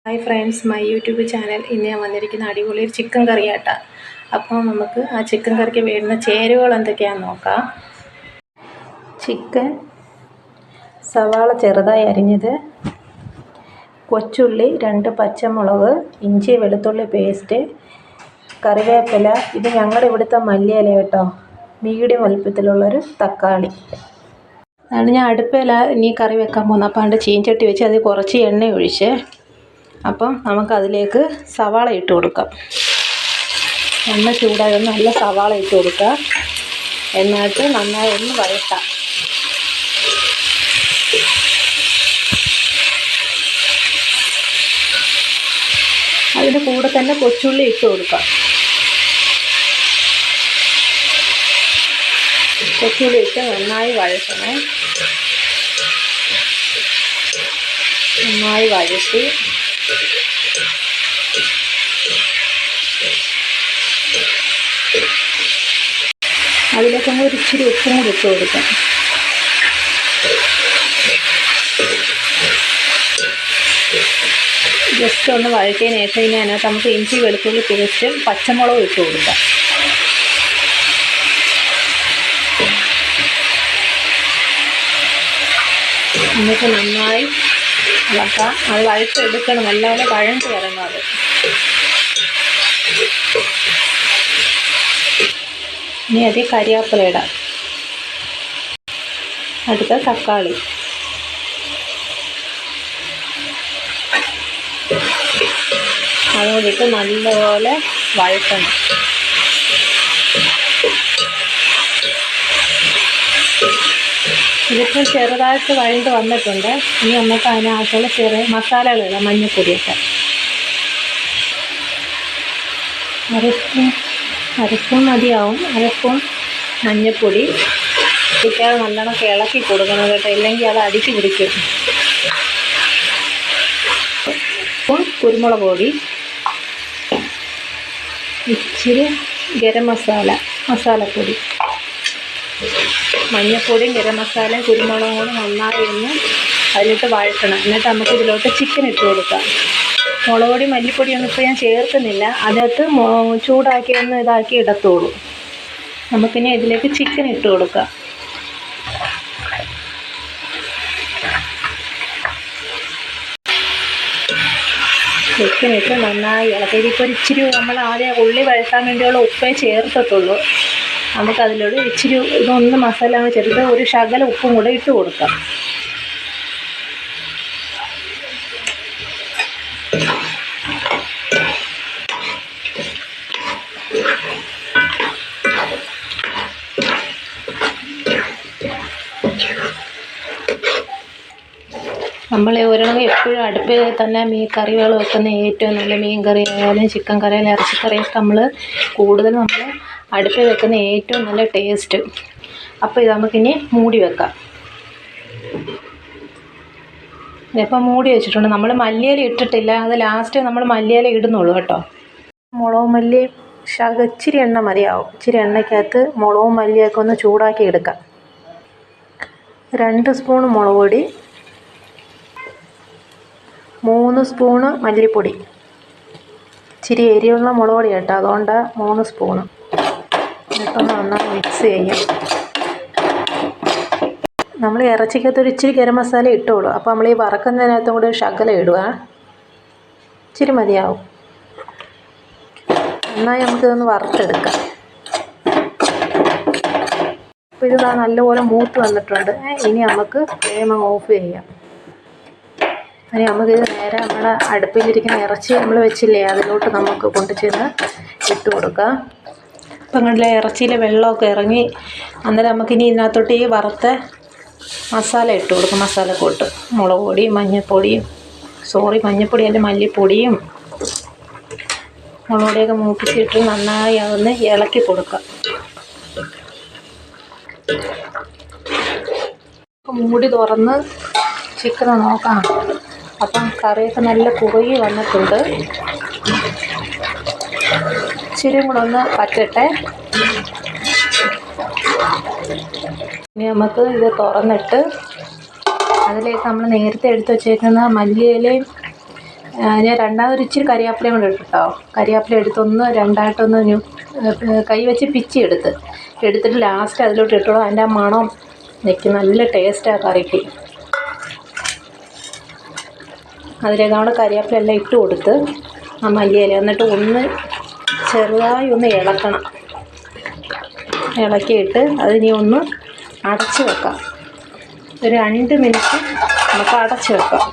Hi friends, my YouTube channel. ഇന്ന് ഞാൻ വന്നിരിക്കുന്ന അടിപൊളി ഒരു ചിക്കൻ കറിയാട്ടാണ്. അപ്പോൾ നമുക്ക് ആ ചിക്കൻ കറിക്ക് വേണ്ടുന്ന ചേരുവകൾ എന്തൊക്കെയാണെന്ന് നോക്കാം. ചിക്കൻ, സവാള ചെറുതായി അരിഞ്ഞത്, കൊച്ചുള്ളി, 2 പച്ചമുളക്, ഇഞ്ചി വെളുത്തുള്ളി പേസ്റ്റ്, കറിവേപ്പില, ഇത് ഞങ്ങളുടെ ഇവിടുത്തെ മല്ലിയില കേട്ടോ, മീഡിയം വലുപ്പത്തിലുള്ളൊരു തക്കാളി. അതാണ് ഞാൻ അടുപ്പിലാണ് ഇനി കറി വെക്കാൻ പോകുന്നത്. അപ്പോൾ അതിൻ്റെ ചീൻചട്ടി വെച്ച് അതിൽ കുറച്ച് എണ്ണ ഒഴിച്ച് അപ്പം നമുക്കതിലേക്ക് സവാള ഇട്ട് കൊടുക്കാം. എണ്ണ ചൂടായി നല്ല സവാള ഇട്ട് കൊടുക്കുക. എന്നിട്ട് നന്നായി ഒന്ന് വഴട്ടാം. അതിന് കൂടെ തന്നെ കൊച്ചുള്ളി ഇട്ട് കൊടുക്കാം. കൊച്ചുള്ളി ഇട്ട് നന്നായി വഴറ്റണേ. നന്നായി വഴറ്റി അതിലേക്ക് ഒരു ഇച്ചിരി ഉപ്പും കൂടി ഇട്ട് കൊടുക്കാം. ജസ്റ്റ് ഒന്ന് വഴറ്റിയതിന് ശേഷം ഇനി അതിനകത്ത് നമുക്ക് ഇഞ്ചി വെളുത്തുള്ളി പേസ്റ്റും പച്ചമുളകും ഇട്ട് കൊടുക്കാം. എന്നിട്ട് നന്നായി ഇളക്കാം. അത് വഴറ്റെടുക്കണം, നല്ലപോലെ വഴണ്ട് വരണം. അത് ഇനി അതിൽ കരിവേപ്പില ഇടാം. അടുത്ത തക്കാളി, അതോടിട്ട് നല്ലപോലെ വഴറ്റണം. ഇതിപ്പോൾ ചെറുതായിട്ട് വഴണ്ട് വന്നിട്ടുണ്ട്. ഇനി നമുക്ക് അതിനകത്തുള്ള ചെറിയ മസാലകളിടാം. മഞ്ഞൾപ്പൊടിയൊക്കെ അരസ്പൂൺ മതിയാവും. അരസ്പൂൺ മഞ്ഞൾപ്പൊടി ഇട്ടിട്ട് നല്ലോണം ഇളക്കി കൊടുക്കണം കേട്ടോ, ഇല്ലെങ്കിൽ അത് അടിക്ക് പിടിക്കും. സ്പൂൺ കുരുമുളക് പൊടി, ഇച്ചിരി ഗരം മസാലപ്പൊടി, മഞ്ഞൾപ്പൊടിയും ഗരം മസാലയും കുരുമുളകും കൂടി നന്നായി ഒന്ന് അതിലിട്ട് വഴറ്റണം. എന്നിട്ട് നമുക്ക് ഇതിലോട്ട് ചിക്കൻ ഇട്ട് കൊടുക്കാം. മുളക് പൊടി മല്ലിപ്പൊടിയൊന്നും ഇപ്പോൾ ഞാൻ ചേർക്കുന്നില്ല. അതിനകത്ത് ചൂടാക്കി ഒന്ന് ഇതാക്കി ഇടത്തോളൂ. നമുക്കിനി ഇതിലേക്ക് ചിക്കൻ ഇട്ട് കൊടുക്കാം. ചിക്കൻ ഇട്ട് നന്നായി ഇളക്കി. ഇതിപ്പോൾ ഇച്ചിരി നമ്മൾ ആദ്യം ഉള്ളി വഴറ്റാൻ വേണ്ടിയുള്ള ഉപ്പേ ചേർത്തിട്ടുള്ളൂ. നമുക്കതിലൂടെ ഇച്ചിരി ഇതൊന്ന് മസാല ചേർത്ത് ഒരു ശകല ഉപ്പും കൂടെ ഇട്ട് കൊടുക്കാം. നമ്മൾ ഒരെണ്ണം എപ്പോഴും അടുപ്പിൽ തന്നെ മീൻ കറികൾ വെക്കുന്ന ഏറ്റവും നല്ല മീൻ കറി ആയാലും ചിക്കൻ കറി ആയാലും ഇറച്ചിക്കറിയൊക്കെ നമ്മൾ അടുപ്പിൽ വെക്കുന്ന ഏറ്റവും നല്ല ടേസ്റ്റ്. അപ്പോൾ ഇത് നമുക്കിനി മൂടി വെക്കാം. ഇതിപ്പോൾ മൂടി വെച്ചിട്ടുണ്ട്. നമ്മൾ മല്ലിയില ഇട്ടിട്ടില്ല, അത് ലാസ്റ്റ് നമ്മൾ മല്ലിയില ഇടുന്നുള്ളൂ കേട്ടോ. മുളകും മല്ലി ഇച്ചിരി എണ്ണ മതിയാവും. ഇച്ചിരി എണ്ണയ്ക്കകത്ത് മുളകും മല്ലിയൊക്കെ ഒന്ന് ചൂടാക്കി എടുക്കാം. 2 സ്പൂൺ മുളക് പൊടി, 3 സ്പൂണ് മല്ലിപ്പൊടി. ഇച്ചിരി എരിയുള്ള മുളക് പൊടി കേട്ടോ, അതുകൊണ്ട് 3 സ്പൂണ്. എന്നിട്ടൊന്ന് നന്നായി മിക്സ് ചെയ്യാം. നമ്മൾ ഇറച്ചിക്കകത്തൊരു ഇച്ചിരി ഗരം മസാല ഇട്ടോളൂ. അപ്പോൾ നമ്മൾ ഈ വറക്കുന്നതിനകത്തും കൂടെ ഒരു ശകലം ഇടുക. ഇച്ചിരി മതിയാവും. നന്നായി നമുക്കിതൊന്ന് വറുത്തെടുക്കാം. അപ്പോൾ ഇത് നല്ലപോലെ മൂത്ത് വന്നിട്ടുണ്ട്. ഇനി നമുക്ക് ഫ്ലെയിം ഓഫ് ചെയ്യാം. ഇനി നമുക്കിത് നേരെ നമ്മുടെ അടുപ്പിലിരിക്കുന്ന ഇറച്ചി നമ്മൾ വെച്ചില്ലേ, അതിലോട്ട് നമുക്ക് കൊണ്ടുചെന്ന് ഇട്ട് കൊടുക്കാം. അപ്പം കണ്ടില്ലേ, ഇറച്ചിയിലെ വെള്ളമൊക്കെ ഇറങ്ങി. അന്നേരം നമുക്കിനി ഇതിനകത്തോട്ട് ഈ വറുത്ത മസാല ഇട്ട് കൊടുക്കും. മസാലക്കൂട്ട്, മുളക് പൊടിയും മഞ്ഞൾപ്പൊടിയല്ല മല്ലിപ്പൊടിയും മുളക് പൊടിയൊക്കെ മൂപ്പിച്ചിട്ട് നന്നായി അതൊന്ന് ഇളക്കി കൊടുക്കാം. മൂടി തുറന്ന് ചിക്കൻ നോക്കാം. അപ്പം കറിയൊക്കെ നല്ല കുറുകി വന്നിട്ടുണ്ട്. ഇച്ചിരി കൂടെ ഒന്ന് പറ്റട്ടെ. ഇനി നമുക്ക് ഇത് തുറന്നിട്ട് അതിലേക്ക് നമ്മൾ നേരത്തെ എടുത്ത് വച്ചേക്കുന്ന മല്ലിയിലയും ഞാൻ രണ്ടാമതൊരു ഇച്ചിരി കരിയാപ്പിലയും കൂടെ ഇട്ടോ. കരിയാപ്പില എടുത്തൊന്ന് രണ്ടായിട്ടൊന്ന് കൈ വെച്ച് പിച്ചി എടുത്തിട്ട് ലാസ്റ്റ് അതിലോട്ട് ഇട്ടോളൂ. അതിൻ്റെ ആ മണം നിൽക്കും, നല്ല ടേസ്റ്റാണ് കറിക്ക്. അതിലേക്ക് നമ്മൾ കരിയാപ്പില എല്ലാം ഇട്ട് കൊടുത്ത് ആ മല്ലിയില എന്നിട്ട് ഒന്ന് ചെറുതായി ഒന്ന് ഇളക്കണം. ഇളക്കിയിട്ട് അതിനി ഒന്ന് അടച്ച് വെക്കാം. ഒരു 2 മിനിറ്റ് നമുക്ക് അടച്ച് വെക്കാം.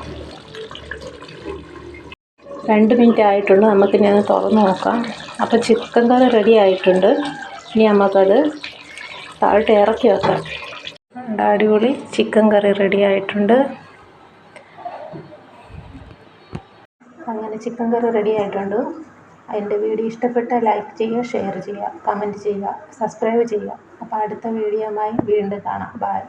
2 മിനിറ്റ് ആയിട്ടുണ്ട്. നമുക്കിനി അത് തുറന്ന് നോക്കാം. അപ്പോൾ ചിക്കൻ കറി റെഡി ആയിട്ടുണ്ട്. ഇനി നമുക്കത് താഴോട്ട് ഇറക്കി വെക്കാം. അടിപൊളി ചിക്കൻ കറി റെഡി ആയിട്ടുണ്ട്. അങ്ങനെ ചിക്കൻ കറി റെഡി ആയിട്ടുണ്ട്. എൻ്റെ വീഡിയോ ഇഷ്ടപ്പെട്ടാൽ ലൈക്ക് ചെയ്യുക, ഷെയർ ചെയ്യുക, കമൻറ്റ് ചെയ്യുക, സബ്സ്ക്രൈബ് ചെയ്യുക. അപ്പോൾ അടുത്ത വീഡിയോയുമായി വീണ്ടും കാണാം. ബൈ.